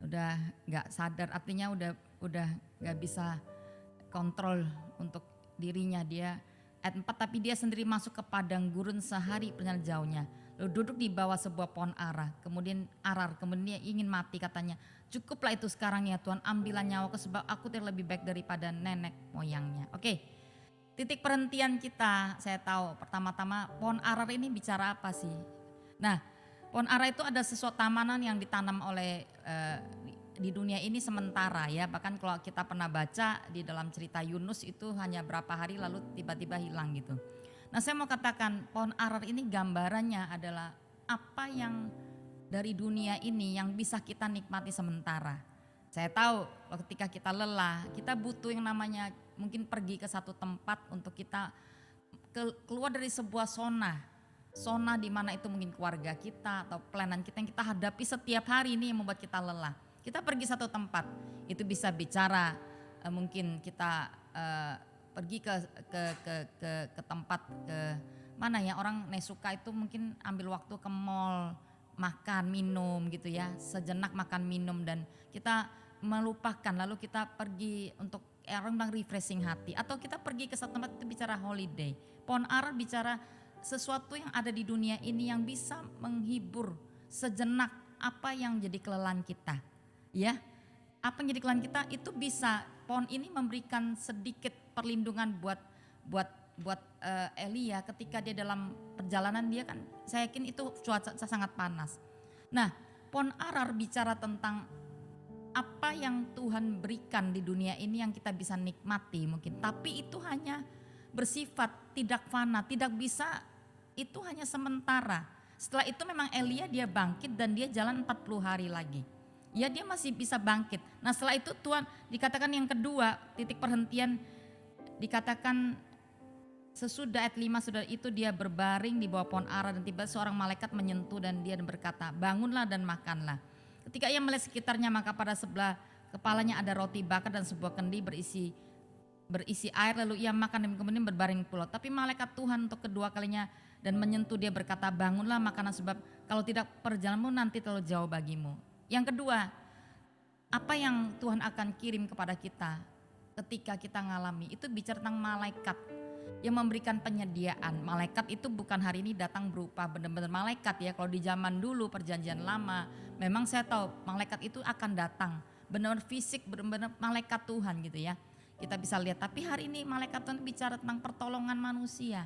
Udah gak sadar, artinya udah gak bisa kontrol untuk dirinya dia. Ayat 4, tapi dia sendiri masuk ke padang gurun sehari perjalanan jauhnya. Lalu duduk di bawah sebuah pohon kemudian dia ingin mati, katanya. Cukuplah itu sekarang ya Tuhan, ambillah nyawaku sebab aku tidak lebih baik daripada nenek moyangnya. Oke, titik perhentian kita, saya tahu pertama-tama pohon arar ini bicara apa sih? Nah, pohon ara itu ada sesuatu tanaman yang ditanam oleh di dunia ini sementara ya. Bahkan kalau kita pernah baca di dalam cerita Yunus itu hanya berapa hari lalu tiba-tiba hilang gitu. Nah, saya mau katakan pohon arar ini gambarannya adalah apa yang dari dunia ini yang bisa kita nikmati sementara. Saya tahu ketika kita lelah, kita butuh yang namanya mungkin pergi ke satu tempat untuk kita keluar dari sebuah zona di mana itu mungkin keluarga kita atau pelayanan kita yang kita hadapi setiap hari ini yang membuat kita lelah. Kita pergi satu tempat, itu bisa bicara, mungkin kita pergi ke tempat mana ya, orang suka itu mungkin ambil waktu ke mall, makan minum gitu ya, sejenak makan minum dan kita melupakan, lalu kita pergi untuk orang bilang refreshing hati, atau kita pergi ke satu tempat itu bicara holiday. Pohon ara bicara sesuatu yang ada di dunia ini yang bisa menghibur sejenak apa yang jadi kelelahan kita. Ya, apa yang jadi kelelahan kita itu bisa, pohon ini memberikan sedikit perlindungan buat Elia ketika dia dalam perjalanan dia kan, saya yakin itu cuaca sangat panas. Nah, pohon arar bicara tentang apa yang Tuhan berikan di dunia ini yang kita bisa nikmati mungkin, tapi itu hanya bersifat tidak fana, tidak bisa, itu hanya sementara. Setelah itu memang Elia dia bangkit dan dia jalan 40 hari lagi. Ya, dia masih bisa bangkit. Nah, setelah itu Tuhan dikatakan yang kedua, titik perhentian dikatakan sesudah ayat 5, sudah itu dia berbaring di bawah pohon ara dan tiba seorang malaikat menyentuh dan dia berkata, bangunlah dan makanlah. Ketika ia melihat sekitarnya, maka pada sebelah kepalanya ada roti bakar dan sebuah kendi berisi air, lalu ia makan dan kemudian berbaring pula. Tapi malaikat Tuhan untuk kedua kalinya dan menyentuh dia berkata, bangunlah makanlah sebab kalau tidak perjalananmu nanti terlalu jauh bagimu. Yang kedua, apa yang Tuhan akan kirim kepada kita ketika kita ngalami, itu bicara tentang malaikat yang memberikan penyediaan. Malaikat itu bukan hari ini datang berupa benar-benar malaikat ya. Kalau di zaman dulu perjanjian lama, memang saya tahu malaikat itu akan datang benar-benar fisik, benar-benar malaikat Tuhan gitu ya. Kita bisa lihat, tapi hari ini malaikat Tuhan bicara tentang pertolongan manusia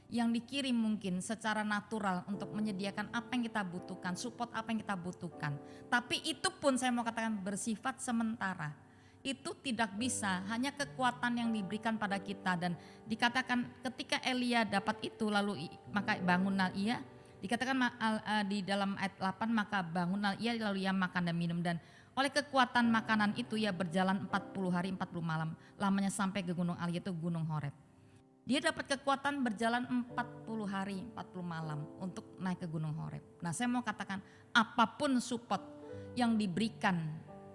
yang dikirim mungkin secara natural untuk menyediakan apa yang kita butuhkan, support apa yang kita butuhkan. Tapi itu pun saya mau katakan bersifat sementara. itu tidak bisa, hanya kekuatan yang diberikan pada kita. Dan dikatakan ketika Elia dapat itu lalu maka bangunlah ia, dikatakan di dalam ayat 8, maka bangunlah ia lalu ia makan dan minum, dan oleh kekuatan makanan itu ia berjalan 40 hari 40 malam lamanya sampai ke gunung Ali, yaitu gunung Horeb. Dia dapat kekuatan berjalan 40 hari 40 malam untuk naik ke gunung Horeb. Nah, saya mau katakan apapun support yang diberikan,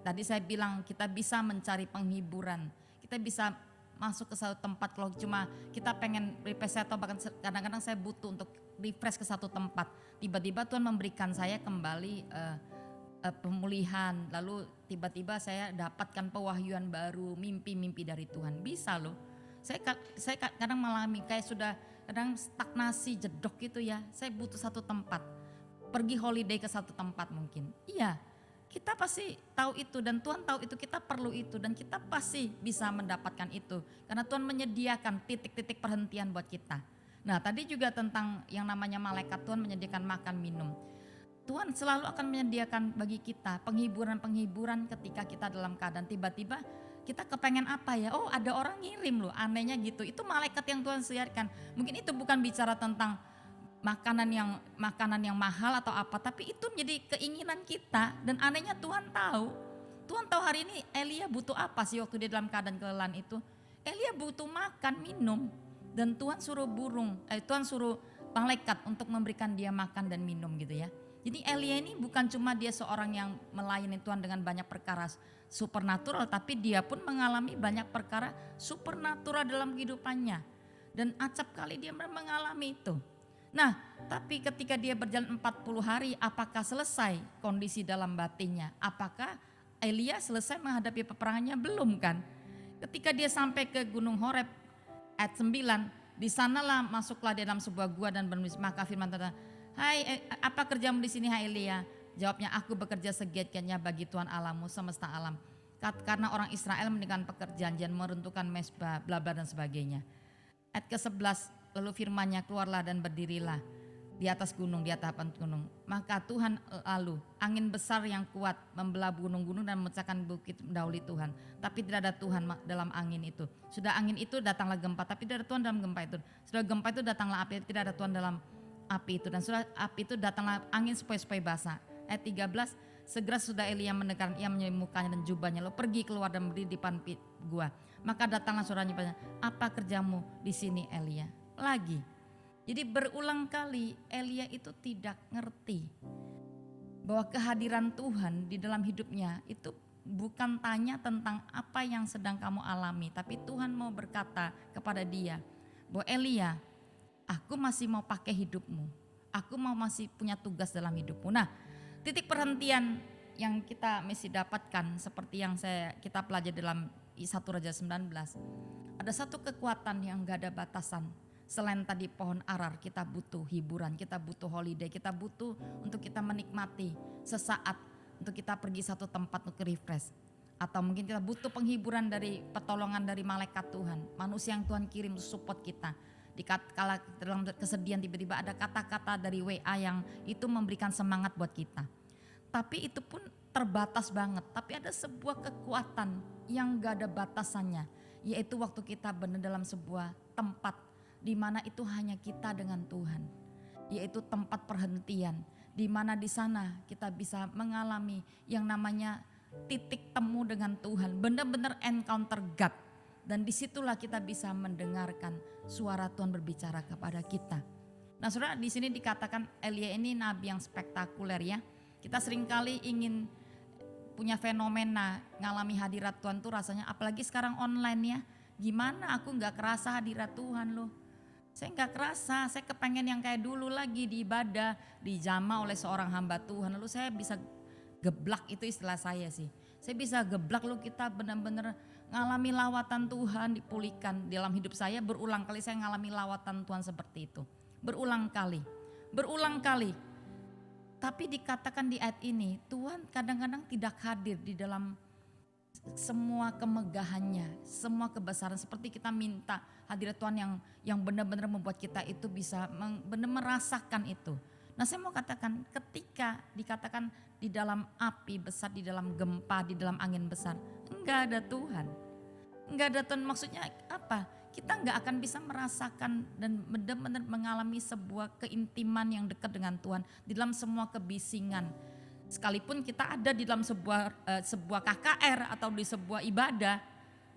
tadi saya bilang kita bisa mencari penghiburan, kita bisa masuk ke satu tempat kalau cuma kita pengen refresh, atau bahkan kadang-kadang saya butuh untuk refresh ke satu tempat. Tiba-tiba Tuhan memberikan saya kembali pemulihan, lalu tiba-tiba saya dapatkan pewahyuan baru, mimpi-mimpi dari Tuhan. Bisa loh. Saya kadang mengalami kayak sudah kadang stagnasi, jedok gitu ya. Saya butuh satu tempat, pergi holiday ke satu tempat mungkin. Iya, kita pasti tahu itu dan Tuhan tahu itu, kita perlu itu dan kita pasti bisa mendapatkan itu. Karena Tuhan menyediakan titik-titik perhentian buat kita. Nah, tadi juga tentang yang namanya malaikat Tuhan menyediakan makan minum. Tuhan selalu akan menyediakan bagi kita penghiburan-penghiburan ketika kita dalam keadaan tiba-tiba kita kepengen apa ya, oh ada orang ngirim loh, anehnya gitu. Itu malaikat yang Tuhan sediakan. Mungkin itu bukan bicara tentang makanan yang mahal atau apa, tapi itu menjadi keinginan kita. Dan anehnya Tuhan tahu hari ini Elia butuh apa sih waktu dia dalam keadaan kelelahan itu. Elia butuh makan, minum, dan Tuhan suruh Tuhan suruh malaikat untuk memberikan dia makan dan minum gitu ya. Jadi Elia ini bukan cuma dia seorang yang melayani Tuhan dengan banyak perkara supernatural, tapi dia pun mengalami banyak perkara supernatural dalam kehidupannya. Dan acap kali dia mengalami itu. Nah, tapi ketika dia berjalan 40 hari, apakah selesai kondisi dalam batinnya? Apakah Elia selesai menghadapi peperangannya? Belum kan? Ketika dia sampai ke Gunung Horeb, ayat 9, di sanalah masuklah di dalam sebuah gua dan menulis, maka firman Tuhan, hai, apa kerjamu di sini hai Elia? Jawabnya, aku bekerja segiat-giatnya bagi Tuhan Allahmu semesta alam. Karena orang Israel meninggalkan pekerjaan dan meruntuhkan mezbah, bla bla dan sebagainya. Ayat ke-11, lalu firman-Nya, keluarlah dan berdirilah di atas gunung, di hadapan gunung. Maka Tuhan lalu angin besar yang kuat membelah gunung-gunung dan memecahkan bukit mendahului Tuhan. Tapi tidak ada Tuhan dalam angin itu. Sudah angin itu datanglah gempa, tapi tidak ada Tuhan dalam gempa itu. Sudah gempa itu datanglah api, tidak ada Tuhan dalam api itu. Dan sudah api itu datanglah angin sepoi-sepoi basah. Ayat 13, segera sudah Elia mendengar, ia menyemukanya dan jubahnya, lalu pergi keluar dan berdiri di depan gua. Maka datanglah suaranya, apa kerjamu di sini Elia? Lagi. Jadi berulang kali Elia itu tidak ngerti bahwa kehadiran Tuhan di dalam hidupnya itu bukan tanya tentang apa yang sedang kamu alami, tapi Tuhan mau berkata kepada dia bahwa Elia, aku masih mau pakai hidupmu, aku masih punya tugas dalam hidupmu. Nah, titik perhentian yang kita mesti dapatkan seperti yang kita pelajari dalam 1 Raja 19, ada satu kekuatan yang gak ada batasan. Selain tadi pohon arar, kita butuh hiburan, kita butuh holiday, kita butuh untuk kita menikmati sesaat, untuk kita pergi satu tempat untuk refresh. Atau mungkin kita butuh penghiburan dari pertolongan dari malaikat Tuhan, manusia yang Tuhan kirim support kita. Kala dalam kesedihan tiba-tiba ada kata-kata dari WA yang itu memberikan semangat buat kita. Tapi itu pun terbatas banget, tapi ada sebuah kekuatan yang gak ada batasannya, yaitu waktu kita benar dalam sebuah tempat di mana itu hanya kita dengan Tuhan, yaitu tempat perhentian, di mana di sana kita bisa mengalami yang namanya titik temu dengan Tuhan, benar-benar encounter God, dan disitulah kita bisa mendengarkan suara Tuhan berbicara kepada kita. Nah, saudara, di sini dikatakan Elia ini nabi yang spektakuler ya. Kita seringkali ingin punya fenomena ngalami hadirat Tuhan tuh rasanya, apalagi sekarang online ya. Gimana aku gak kerasa hadirat Tuhan loh. Saya gak kerasa, saya kepengen yang kayak dulu lagi di ibadah, dijamah oleh seorang hamba Tuhan. Lalu saya bisa geblak, itu istilah saya sih. Saya bisa geblak loh, kita benar-benar ngalami lawatan Tuhan, dipulihkan. Dalam hidup saya berulang kali saya ngalami lawatan Tuhan seperti itu. Berulang kali. Tapi dikatakan di ayat ini, Tuhan kadang-kadang tidak hadir di dalam semua kemegahannya, semua kebesaran, seperti kita minta hadirat Tuhan yang benar-benar membuat kita itu bisa benar merasakan itu. Nah, saya mau katakan ketika dikatakan di dalam api besar, di dalam gempa, di dalam angin besar, enggak ada Tuhan. Enggak ada Tuhan maksudnya apa? Kita enggak akan bisa merasakan dan benar-benar mengalami sebuah keintiman yang dekat dengan Tuhan di dalam semua kebisingan. Sekalipun kita ada di dalam sebuah KKR atau di sebuah ibadah,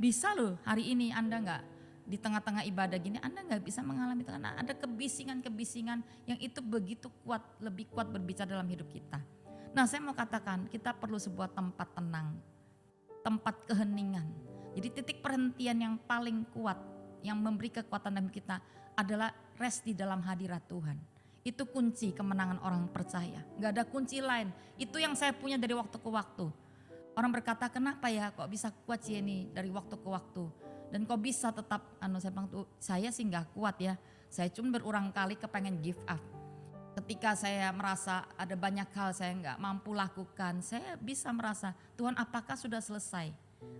bisa loh hari ini Anda enggak di tengah-tengah ibadah gini Anda enggak bisa mengalami itu karena ada kebisingan-kebisingan yang itu begitu kuat, lebih kuat berbicara dalam hidup kita. Nah, saya mau katakan kita perlu sebuah tempat tenang, tempat keheningan. Jadi titik perhentian yang paling kuat yang memberi kekuatan dalam kita adalah rest di dalam hadirat Tuhan. Itu kunci kemenangan orang percaya. Gak ada kunci lain. Itu yang saya punya dari waktu ke waktu. Orang berkata kenapa ya kok bisa kuat sih ini dari waktu ke waktu. Dan kok bisa tetap, saya bilang tuh saya sih gak kuat ya. Saya cuma berulang kali kepengen give up. Ketika saya merasa ada banyak hal saya gak mampu lakukan. Saya bisa merasa Tuhan apakah sudah selesai?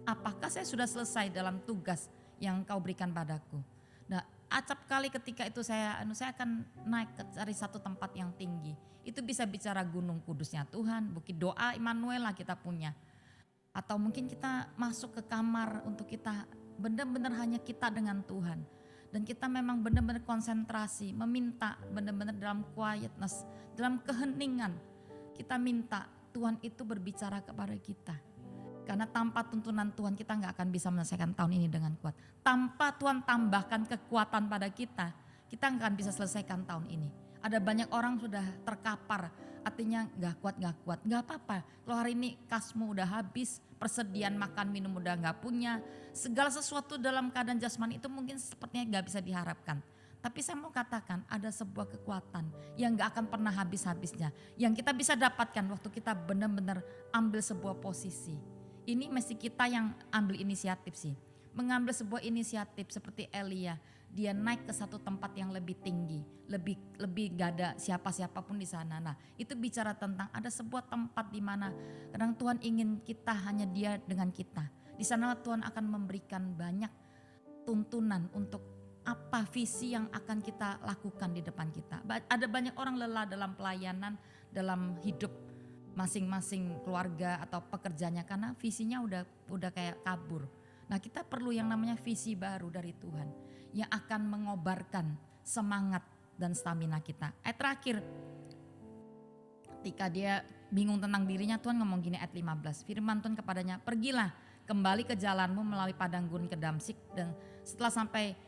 Apakah saya sudah selesai dalam tugas yang kau berikan padaku? Nah, acap kali ketika itu saya akan naik ke cari satu tempat yang tinggi. Itu bisa bicara gunung kudusnya Tuhan, bukit doa Immanuel lah kita punya. Atau mungkin kita masuk ke kamar untuk kita benar-benar hanya kita dengan Tuhan. Dan kita memang benar-benar konsentrasi, meminta benar-benar dalam quietness, dalam keheningan. Kita minta Tuhan itu berbicara kepada kita. Karena tanpa tuntunan Tuhan kita gak akan bisa menyelesaikan tahun ini dengan kuat. Tanpa Tuhan tambahkan kekuatan pada kita gak akan bisa selesaikan tahun ini. Ada banyak orang sudah terkapar, artinya gak kuat, gak apa-apa. Kalau hari ini kasmu udah habis, persediaan makan minum udah gak punya. Segala sesuatu dalam keadaan jasmani itu mungkin sepertinya gak bisa diharapkan. Tapi saya mau katakan ada sebuah kekuatan yang gak akan pernah habis-habisnya. Yang kita bisa dapatkan waktu kita benar-benar ambil sebuah posisi. Ini mesti kita yang ambil inisiatif sih. Mengambil sebuah inisiatif seperti Elia. Dia naik ke satu tempat yang lebih tinggi. Lebih gak ada siapa-siapapun di sana. Nah itu bicara tentang ada sebuah tempat di mana kadang Tuhan ingin kita hanya dia dengan kita. Di sana Tuhan akan memberikan banyak tuntunan untuk apa visi yang akan kita lakukan di depan kita. Ada banyak orang lelah dalam pelayanan, dalam hidup masing-masing keluarga atau pekerjaannya karena visinya udah kayak kabur. Nah kita perlu yang namanya visi baru dari Tuhan yang akan mengobarkan semangat dan stamina kita. Terakhir ketika dia bingung tentang dirinya Tuhan ngomong gini ayat 15. Firman Tuhan kepadanya, pergilah kembali ke jalanmu melalui padang gurun ke Damsyik dan setelah sampai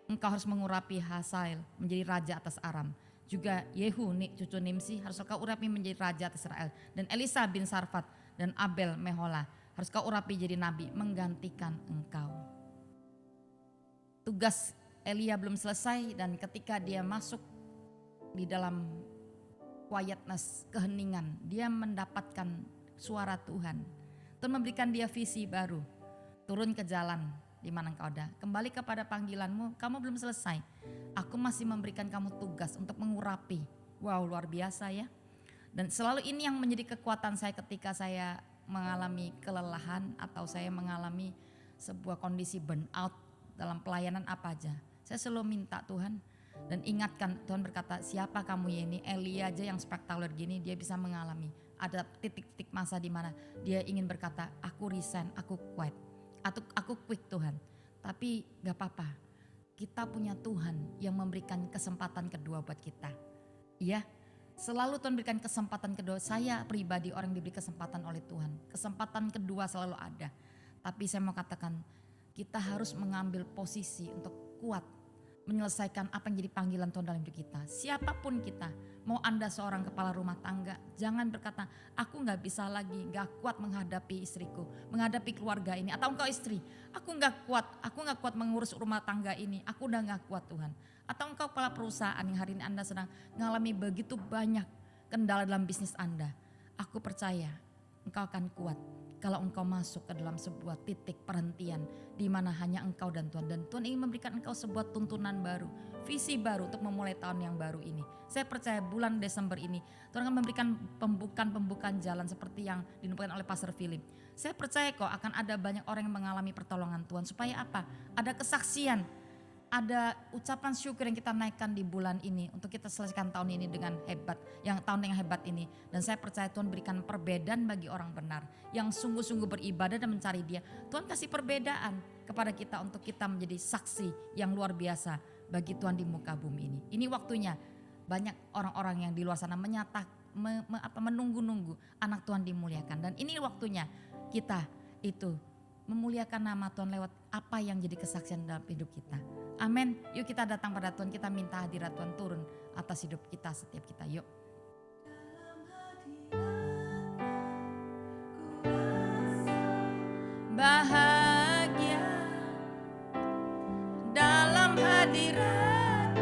engkau harus mengurapi Hazael menjadi raja atas Aram. Juga Yehu cucu Nimsi harus kau urapi menjadi raja atas Israel. Dan Elisa bin Sarfat dan Abel Mehola harus kau urapi jadi nabi menggantikan engkau. Tugas Elia belum selesai dan ketika dia masuk di dalam quietness, keheningan, dia mendapatkan suara Tuhan. Tuhan memberikan dia visi baru. Turun ke jalan di mana engkau ada. Kembali kepada panggilanmu, kamu belum selesai. Aku masih memberikan kamu tugas untuk mengurapi. Wow, luar biasa ya. Dan selalu ini yang menjadi kekuatan saya ketika saya mengalami kelelahan atau saya mengalami sebuah kondisi burnout dalam pelayanan apa aja. Saya selalu minta Tuhan dan ingatkan, Tuhan berkata, siapa kamu ya ini? Elia aja yang spektakuler gini dia bisa mengalami. Ada titik-titik masa di mana dia ingin berkata, aku resign, aku quit. Aku quit Tuhan, tapi gak apa-apa. Kita punya Tuhan yang memberikan kesempatan kedua buat kita. Iya, selalu Tuhan berikan kesempatan kedua. Saya pribadi orang yang diberi kesempatan oleh Tuhan. Kesempatan kedua selalu ada. Tapi saya mau katakan, kita harus mengambil posisi untuk kuat menyelesaikan apa yang jadi panggilan Tuhan dalam hidup kita. Siapapun kita, mau Anda seorang kepala rumah tangga, jangan berkata, aku gak bisa lagi, gak kuat menghadapi istriku, menghadapi keluarga ini. Atau engkau istri, aku gak kuat mengurus rumah tangga ini, aku udah gak kuat Tuhan. Atau engkau kepala perusahaan yang hari ini Anda sedang mengalami begitu banyak kendala dalam bisnis Anda. Aku percaya engkau akan kuat kalau engkau masuk ke dalam sebuah titik perhentian di mana hanya engkau dan Tuhan. Dan Tuhan ingin memberikan engkau sebuah tuntunan baru, visi baru untuk memulai tahun yang baru ini. Saya percaya bulan Desember ini Tuhan akan memberikan pembukaan jalan seperti yang dinubuatkan oleh Pastor Philip. Saya percaya kok akan ada banyak orang yang mengalami pertolongan Tuhan. Supaya apa? Ada kesaksian ada ucapan syukur yang kita naikkan di bulan ini untuk kita selesaikan tahun ini dengan hebat, tahun yang hebat ini. Dan saya percaya Tuhan berikan perbedaan bagi orang benar yang sungguh-sungguh beribadah dan mencari Dia. Tuhan kasih perbedaan kepada kita untuk kita menjadi saksi yang luar biasa bagi Tuhan di muka bumi ini. Ini waktunya banyak orang-orang yang di luar sana menunggu-nunggu anak Tuhan dimuliakan. Dan ini waktunya kita itu memuliakan nama Tuhan lewat apa yang jadi kesaksian dalam hidup kita. Amin. Yuk kita datang pada Tuhan, kita minta hadirat Tuhan turun atas hidup kita, setiap kita. Yuk. Bahagia dalam hadirat,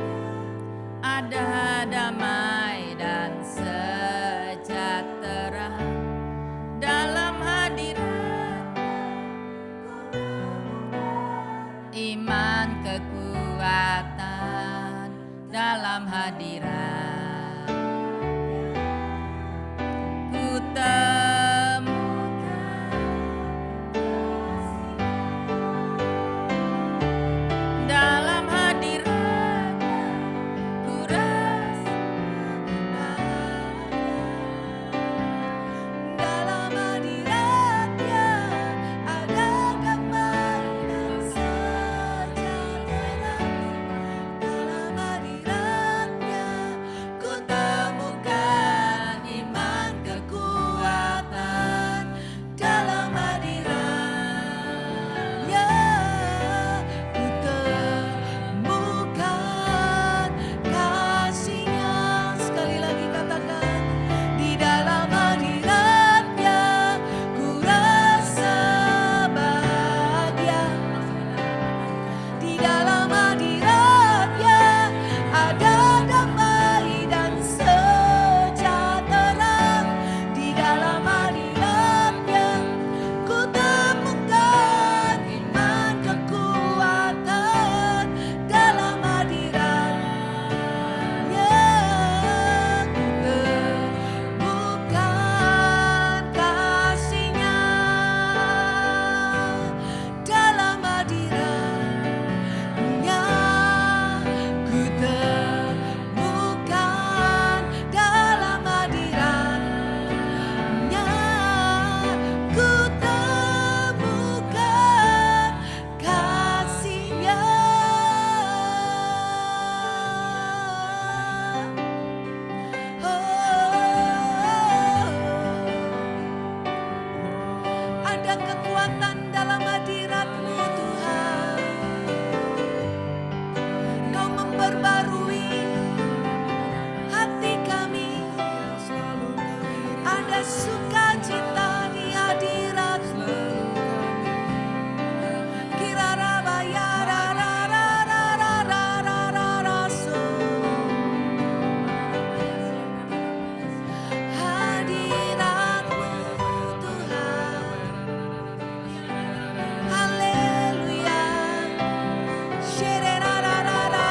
ada damai dan sejahtera dalam hadirat, iman kekuatan dalam hadirat, ku temukan dalam hadirat, ku rasa dalam hadiratnya ada damai dan sejahtera. Dalam hadiratnya ku temukan iman kekuatan. Dalam hadiratnya ku temukan kasih-Nya. Sekali lagi katakan, di dalam hadiratnya ku rasa bahagia. Di dalam hadiratnya ada damai dan sejahtera. Di dalam hadiratnya ku temukan iman kekuatan. Dalam hadiratnya ku temukan kasih-Nya. Dalam hadiratnya ku temukan, dalam hadiratnya ku temukan kasih-Nya. Ada kekuatan dalam hadirat-Mu Tuhan. Kau memperbarui hati kami. Ada sukacita di hadirat-Mu. Kirarabaya rararararararaso. Hadirat-Mu Tuhan. Haleluya. Shererararararara.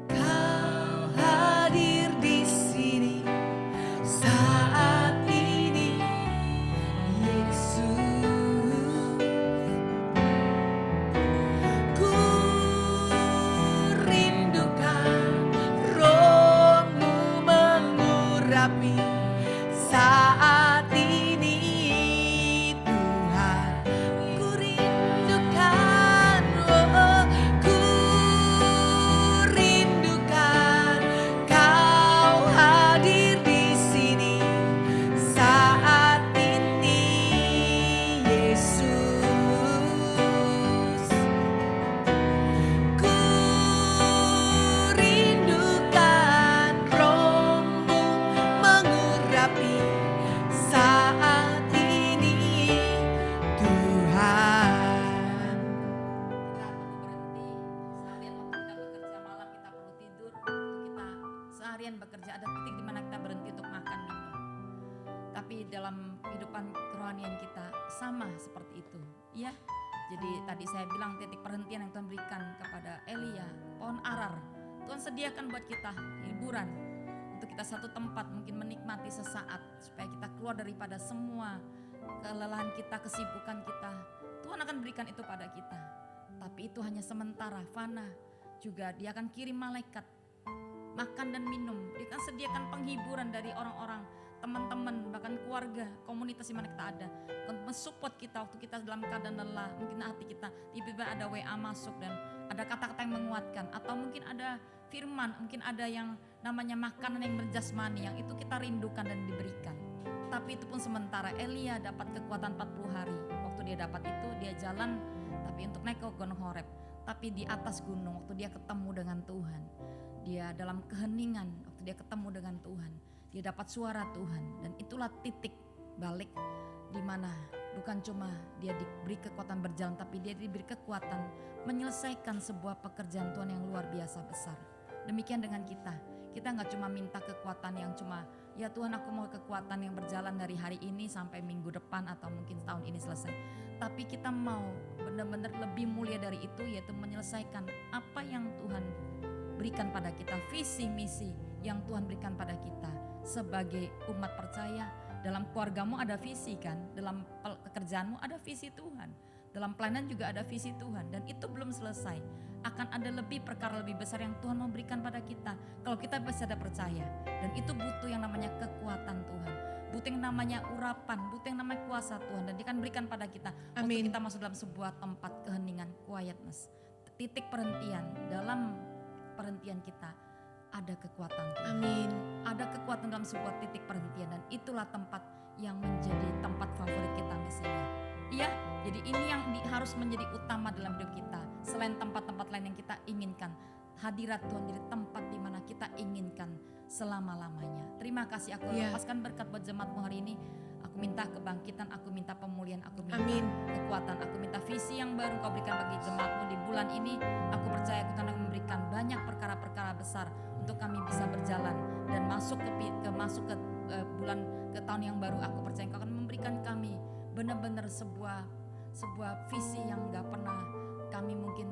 Kau hadir di sini saat ini, Yesus. Ku rindukan Roh-Mu mengurapi saat ini, Tuhan. Ku rindukan, ku rindukan Kau hadir di sini saat ini, Yesus. Ku rindukan Roh-Mu mengurapi saat ini, Tuhan. Kita perlu berhenti seharian waktu kita bekerja, malam kita perlu tidur, waktu kita seharian bekerja ada titik di mana kita berhenti untuk makan minum. Tapi dalam kehidupan kerohanian kita sama seperti itu, ya. Jadi tadi saya bilang titik perhentian yang Tuhan berikan kepada Elia, pohon arar. Tuhan sediakan buat kita hiburan untuk kita satu tempat mungkin menikmati sesaat supaya kita keluar daripada semua kelelahan kita, kesibukan kita. Tuhan akan berikan itu pada kita. Tapi itu hanya sementara, fana. Juga dia akan kirim malaikat, makan dan minum. Dia akan sediakan penghiburan dari orang-orang, teman-teman, bahkan keluarga, komunitas di mana kita ada. Untuk mensupport kita waktu kita dalam keadaan lelah. Mungkin hati kita tiba-tiba ada WA masuk dan ada kata-kata yang menguatkan. Atau mungkin ada firman, mungkin ada yang namanya makanan yang berjasmani, yang itu kita rindukan dan diberikan. Tapi itu pun sementara. Elia dapat kekuatan 40 hari. Waktu dia dapat itu dia jalan, tapi untuk naik ke Gunung Horeb. Tapi di atas gunung waktu dia ketemu dengan Tuhan. Dia dalam keheningan waktu dia ketemu dengan Tuhan. Dia dapat suara Tuhan. Dan itulah titik balik di mana bukan cuma dia diberi kekuatan berjalan, tapi dia diberi kekuatan menyelesaikan sebuah pekerjaan Tuhan yang luar biasa besar. Demikian dengan kita. Kita gak cuma minta kekuatan yang cuma, ya Tuhan aku mau kekuatan yang berjalan dari hari ini sampai minggu depan atau mungkin tahun ini selesai. Tapi kita mau benar-benar lebih mulia dari itu, yaitu menyelesaikan apa yang Tuhan berikan pada kita. Visi misi yang Tuhan berikan pada kita sebagai umat percaya. Dalam keluargamu ada visi kan, dalam pekerjaanmu ada visi Tuhan, dalam pelayanan juga ada visi Tuhan. Dan itu belum selesai. Akan ada lebih perkara lebih besar yang Tuhan memberikan pada kita kalau kita bisa ada percaya. Dan itu butuh yang namanya kekuatan Tuhan, butuh yang namanya urapan, butuh yang namanya kuasa Tuhan. Dan dia akan berikan pada kita waktu kita masuk dalam sebuah tempat keheningan, quietness, titik perhentian. Dalam perhentian kita ada kekuatan Tuhan. Amin. Ada kekuatan dalam sebuah titik perhentian, dan itulah tempat yang menjadi tempat favorit kita mestinya. Iya, jadi ini yang harus menjadi utama dalam hidup kita. Selain tempat-tempat lain yang kita inginkan, hadirat Tuhan jadi tempat di mana kita inginkan selama-lamanya. Terima kasih, aku lepaskan berkat buat jemaatmu hari ini. Aku minta kebangkitan, aku minta pemulihan, aku minta kekuatan, aku minta visi yang baru Kau berikan bagi jemaatmu di bulan ini. Aku percaya Tuhan akan memberikan banyak perkara-perkara besar untuk kami bisa berjalan dan masuk ke bulan, ke tahun yang baru. Aku percaya Kau akan memberikan kami benar-benar sebuah visi yang gak pernah kami mungkin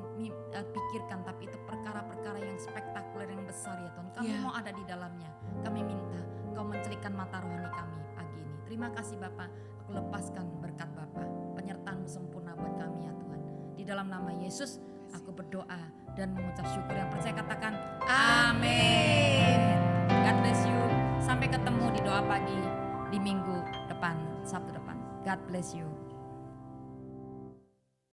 pikirkan, tapi itu perkara-perkara yang spektakuler, yang besar ya Tuhan. Kami mau ada di dalamnya. Kami minta Kau mencelikan mata rohani kami pagi ini. Terima kasih Bapa, aku lepaskan berkat Bapa, penyertaan-Mu sempurna buat kami ya Tuhan. Di dalam nama Yesus aku berdoa dan mengucap syukur. Yang percaya katakan amin. God bless you. Sampai ketemu di doa pagi di minggu depan, Sabtu depan. God bless you.